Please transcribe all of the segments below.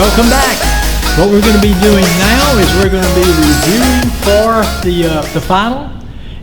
Welcome back. What we're going to be doing now is we're going to be reviewing for the final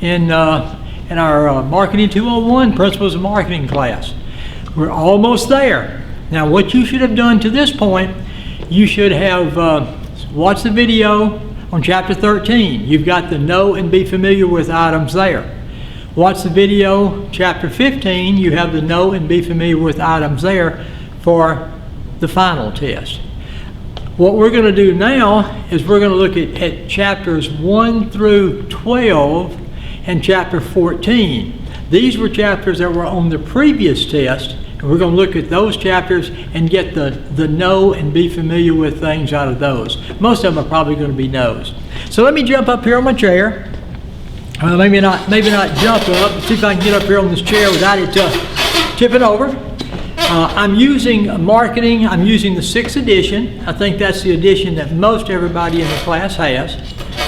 in our Marketing 201 Principles of Marketing class. We're almost there. Now, what you should have done to this point, you should have watched the video on Chapter 13. You've got the know and be familiar with items there. Watch the video, Chapter 15. You have the know and be familiar with items there for the final test. What we're going to do now is we're going to look at chapters 1 through 12 and chapter 14. These were chapters that were on the previous test, and we're going to look at those chapters and get the know and be familiar with things out of those. Most of them are probably going to be knows. So let me jump up here on my chair. Maybe not jump up, but see if I can get up here on this chair without it tipping over. I'm using marketing. I'm using the 6th edition. I think that's the edition that most everybody in the class has,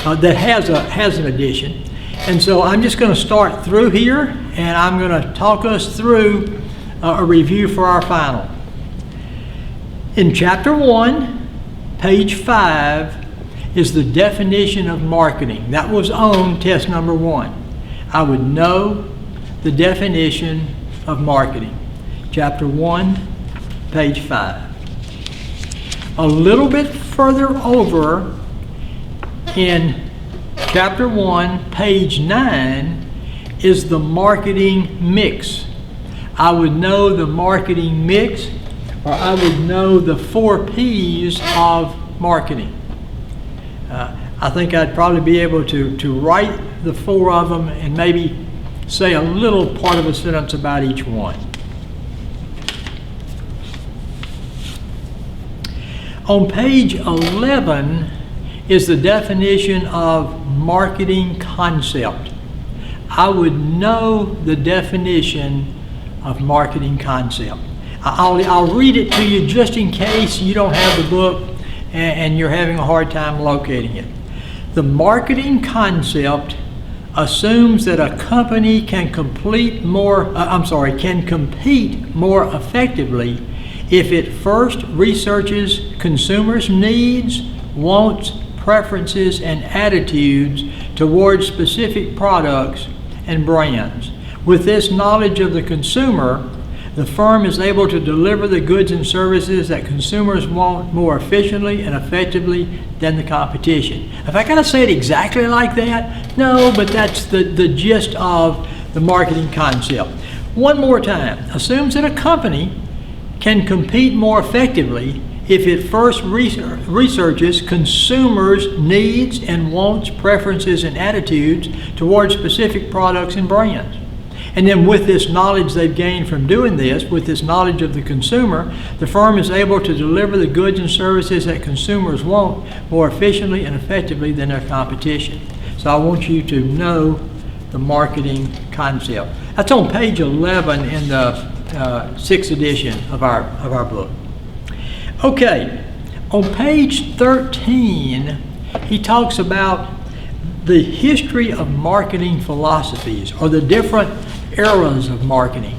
that has an edition. And so I'm just going to start through here, and I'm going to talk us through a review for our final. In Chapter 1, page 5, is the definition of marketing. That was on test number 1. I would know the definition of marketing. Chapter 1, page 5. A little bit further over in Chapter 1, page 9, is the marketing mix. I would know the marketing mix, or I would know the 4 P's of marketing. I think I'd probably be able to write the 4 of them and maybe say a little part of a sentence about each one. On page 11 is the definition of marketing concept. I would know the definition of marketing concept. I'll read it to you just in case you don't have the book and you're having a hard time locating it. The marketing concept assumes that a company can compete more effectively if it first researches consumers' needs, wants, preferences, and attitudes towards specific products and brands. With this knowledge of the consumer, the firm is able to deliver the goods and services that consumers want more efficiently and effectively than the competition. If I gotta say it exactly like that, no, but that's the gist of the marketing concept. One more time. Assumes that a company can compete more effectively if it first researches consumers' needs and wants, preferences, and attitudes towards specific products and brands. And then with this knowledge they've gained from doing this, with this knowledge of the consumer, the firm is able to deliver the goods and services that consumers want more efficiently and effectively than their competition. So I want you to know the marketing concept. That's on page 11 in the 6th edition of our book. Okay, on page 13, he talks about the history of marketing philosophies, or the different eras of marketing.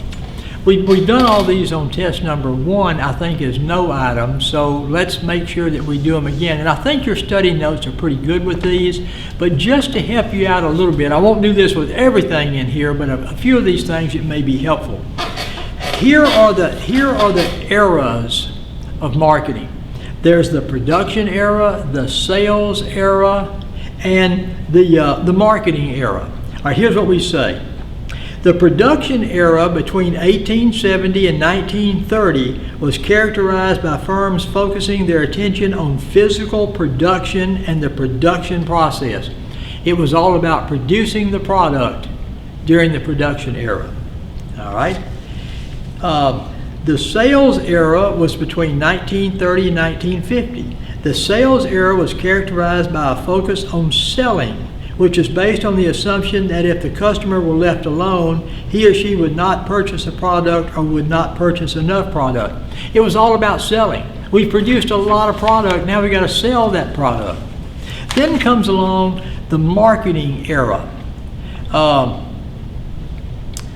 We've done all these on test number 1, I think, as no items, so let's make sure that we do them again. And I think your study notes are pretty good with these, but just to help you out a little bit, I won't do this with everything in here, but a few of these things that may be helpful. Here are the eras of marketing. There's the production era, the sales era, and the marketing era. All right, here's what we say. The production era between 1870 and 1930 was characterized by firms focusing their attention on physical production and the production process. It was all about producing the product during the production era. All right. The sales era was between 1930 and 1950. The sales era was characterized by a focus on selling, which is based on the assumption that if the customer were left alone, he or she would not purchase a product or would not purchase enough product. It was all about selling. We've produced a lot of product, now we've got to sell that product. Then comes along the marketing era.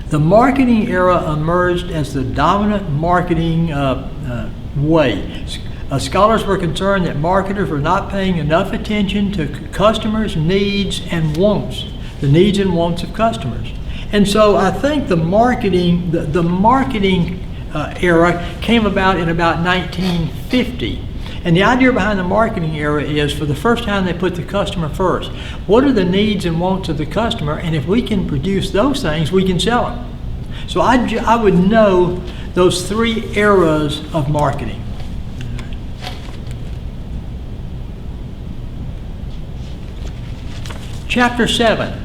The marketing era emerged as the dominant marketing way. Scholars were concerned that marketers were not paying enough attention to customers' needs and wants, the needs and wants of customers. And so I think the marketing era came about in about 1950. And the idea behind the marketing era is, for the first time, they put the customer first. What are the needs and wants of the customer? And if we can produce those things, we can sell them. So I would know those three eras of marketing. Chapter 7.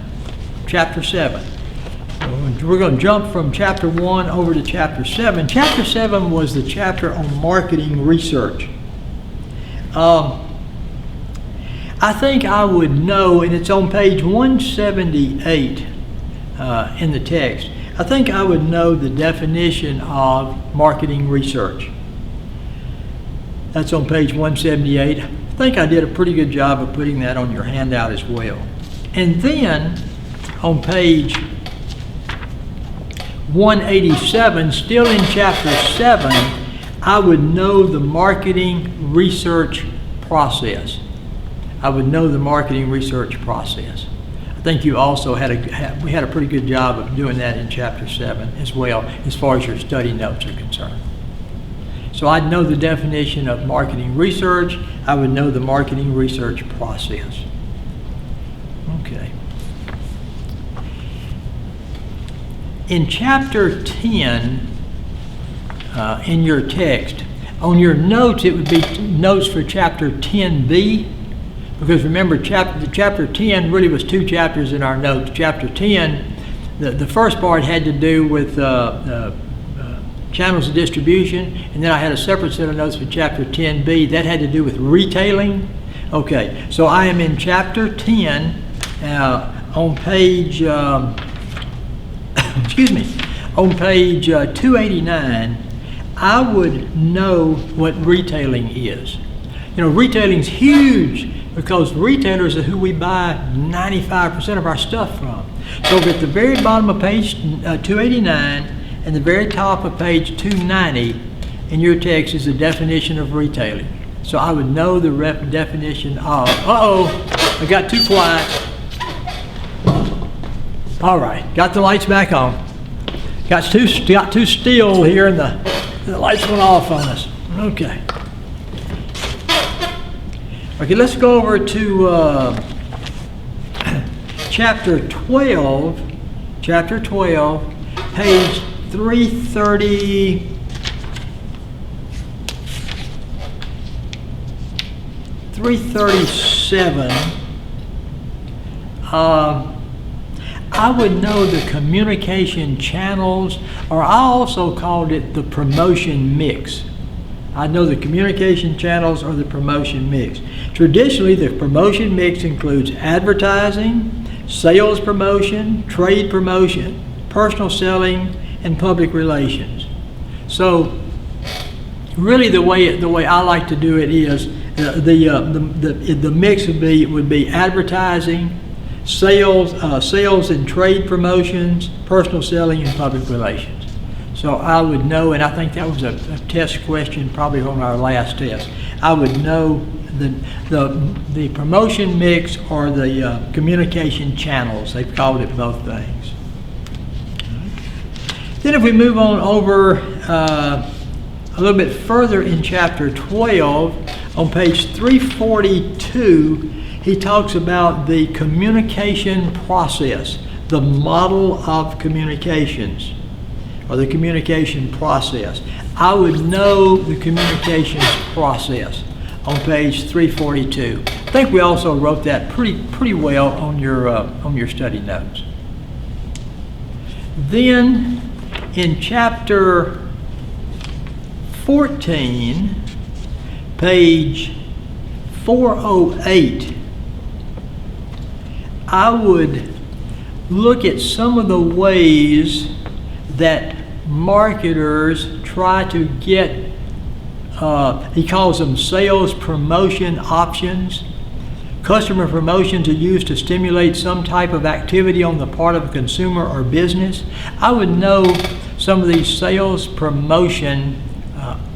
We're going to jump from chapter 1 over to chapter 7. Chapter 7 was the chapter on marketing research. I think I would know, and it's on page 178 in the text, I think I would know the definition of marketing research. That's on page 178. I think I did a pretty good job of putting that on your handout as well. And then on page 187, still in chapter 7, I would know the marketing research process. I would know the marketing research process. I think you also we had a pretty good job of doing that in chapter 7 as well, as far as your study notes are concerned. So I'd know the definition of marketing research. I would know the marketing research process. Okay. In chapter 10, in your text, on your notes, it would be notes for chapter 10b, because remember, chapter 10 really was two chapters in our notes. Chapter 10, the first part had to do with channels of distribution, and then I had a separate set of notes for chapter 10b that had to do with retailing. Okay, so I am in chapter 10 on page on page 289. I would know what retailing is. You know, retailing's huge because retailers are who we buy 95% of our stuff from. So at the very bottom of page 289 and the very top of page 290 in your text is the definition of retailing. So I would know the definition of, I got too quiet. All right, got the lights back on. Got too still here and the lights went off on us. Okay. Okay, let's go over to chapter 12, page 337. I would know the communication channels, or I also called it the promotion mix. I know the communication channels or the promotion mix. Traditionally, the promotion mix includes advertising, sales promotion, trade promotion, personal selling, and public relations. So, really, the way I like to do it is the mix would be advertising, sales and trade promotions, personal selling, and public relations. So I would know, and I think that was a test question probably on our last test. I would know the promotion mix or the communication channels. They've called it both things. Then if we move on over a little bit further in chapter 12, on page 342, he talks about the communication process, the model of communications, or the communication process. I would know the communications process on page 342. I think we also wrote that pretty well on your study notes. Then in chapter 14, page 408, I would look at some of the ways that marketers try to get, he calls them sales promotion options. Customer promotions are used to stimulate some type of activity on the part of a consumer or business. I would know some of these sales promotion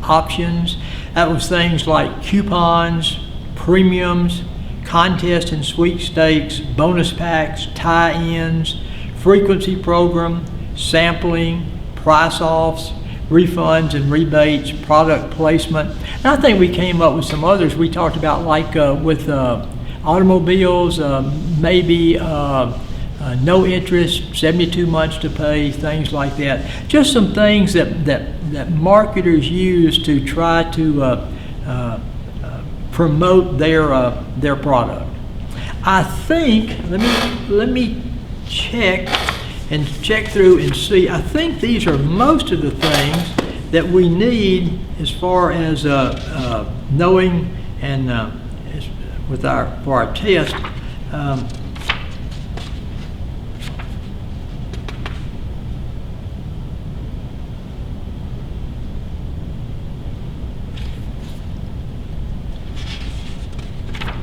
options. That was things like coupons, premiums, contest and sweepstakes, bonus packs, tie-ins, frequency program, sampling, price-offs, refunds and rebates, product placement. And I think we came up with some others we talked about, like with automobiles, maybe no interest, 72 months to pay, things like that. Just some things that marketers use to try to promote their product. I think, let me check through and see. I think these are most of the things that we need as far as knowing and for our test.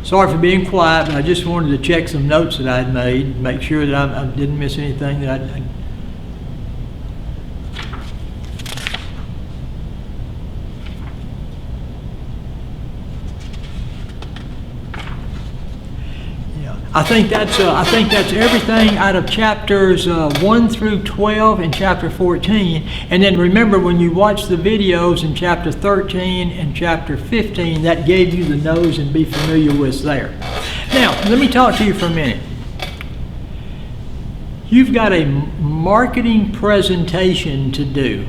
Sorry for being quiet, but I just wanted to check some notes that I had made, make sure that I didn't miss anything that I I think that's everything out of chapters 1 through 12 and chapter 14. And then remember, when you watch the videos in chapter 13 and chapter 15, that gave you the nose and be familiar with there. Now, let me talk to you for a minute. You've got a marketing presentation to do.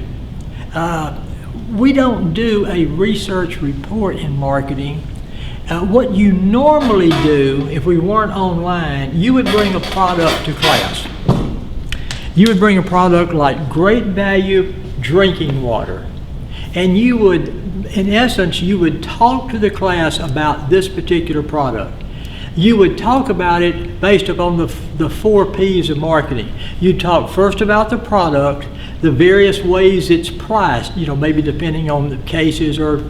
We don't do a research report in marketing. What you normally do, if we weren't online, you would bring a product to class. You would bring a product like great value drinking water. And you would, in essence, you would talk to the class about this particular product. You would talk about it based upon the 4 P's of marketing. You'd talk first about the product, the various ways it's priced, maybe depending on the cases or,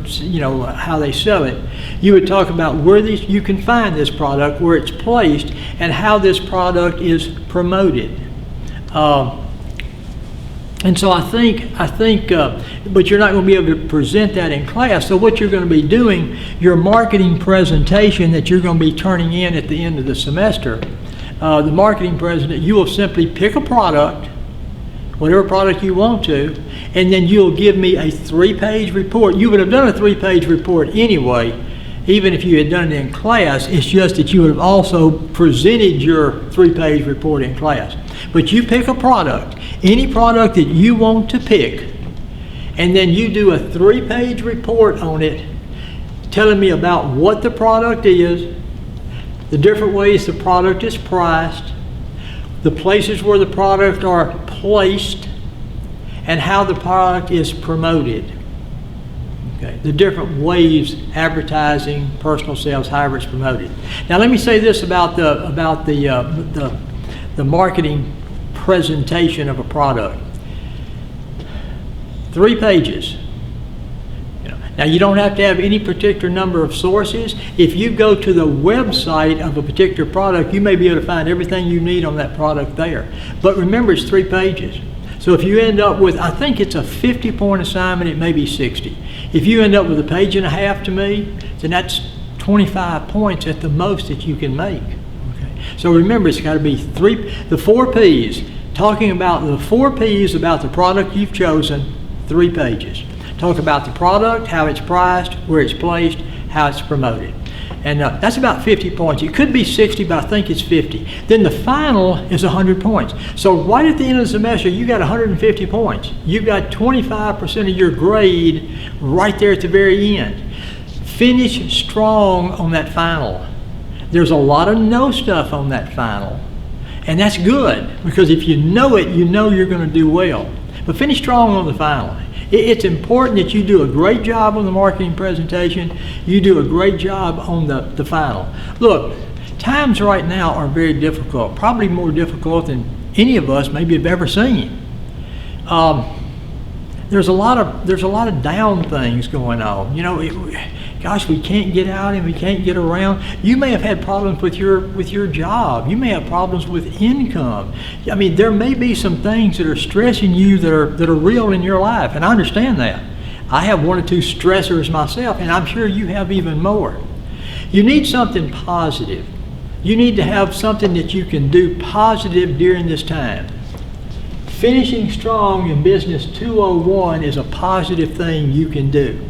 how they sell it. You would talk about where you can find this product, where it's placed, and how this product is promoted. And so I think, but you're not going to be able to present that in class. So what you're going to be doing, your marketing presentation that you're going to be turning in at the end of the semester, the marketing presentation, you will simply pick a product, whatever product you want to, and then you'll give me a 3-page report. You would have done a 3-page report anyway, even if you had done it in class. It's just that you would have also presented your 3-page report in class. But you pick a product, any product that you want to pick, and then you do a 3-page report on it, telling me about what the product is, the different ways the product is priced, the places where the product are placed, and how the product is promoted. Okay, the different ways, advertising, personal sales, however it's promoted. Now let me say this about the marketing presentation of a product. 3 pages. Now you don't have to have any particular number of sources. If you go to the website of a particular product, you may be able to find everything you need on that product there. But remember, it's 3 pages. So if you end up with, I think it's a 50-point assignment, it may be 60. If you end up with 1.5 pages to me, then that's 25 points at the most that you can make. Okay. So remember, it's got to be the 4 P's. Talking about the 4 P's about the product you've chosen, 3 pages. Talk about the product, how it's priced, where it's placed, how it's promoted. And that's about 50 points. It could be 60, but I think it's 50. Then the final is 100 points. So right at the end of the semester, you got 150 points. You've got 25% of your grade right there at the very end. Finish strong on that final. There's a lot of no stuff on that final. And that's good, because if you know it, you know you're going to do well. But finish strong on the final. It's important that you do a great job on the marketing presentation. You do a great job on the final. Look, times right now are very difficult, probably more difficult than any of us maybe have ever seen. There's a lot of down things going on. Gosh, we can't get out and we can't get around. You may have had problems with your job. You may have problems with income. I mean, there may be some things that are stressing you that are real in your life, and I understand that. I have one or two stressors myself, and I'm sure you have even more. You need something positive. You need to have something that you can do positive during this time. Finishing strong in Business 201 is a positive thing you can do.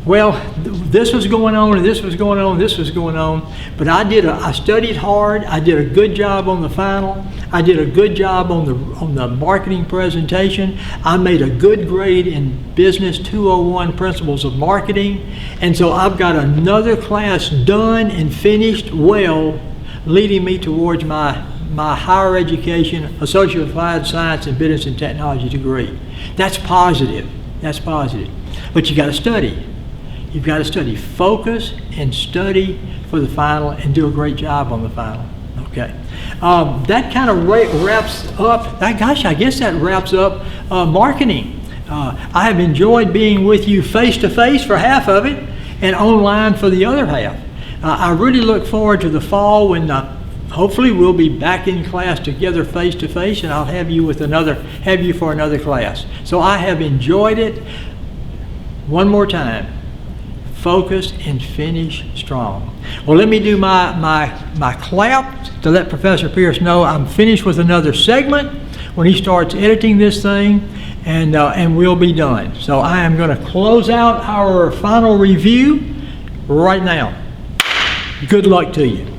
This was going on, and this was going on, this was going on, but I studied hard. I did a good job on the final. I did a good job on the marketing presentation. I made a good grade in Business 201 Principles of Marketing, and so I've got another class done and finished well, leading me towards my higher education, Associate of Applied Science and Business and Technology degree. That's positive. That's positive. But you got to study. You've got to study. Focus and study for the final and do a great job on the final. Okay. That kind of wraps up, I guess that wraps up marketing. I have enjoyed being with you face-to-face for half of it and online for the other half. I really look forward to the fall when hopefully we'll be back in class together face-to-face, and I'll have you for another class. So I have enjoyed it. One more time. Focus and finish strong. Well, let me do my clap to let Professor Pierce know I'm finished with another segment when he starts editing this thing, and we'll be done. So I am going to close out our final review right now. Good luck to you.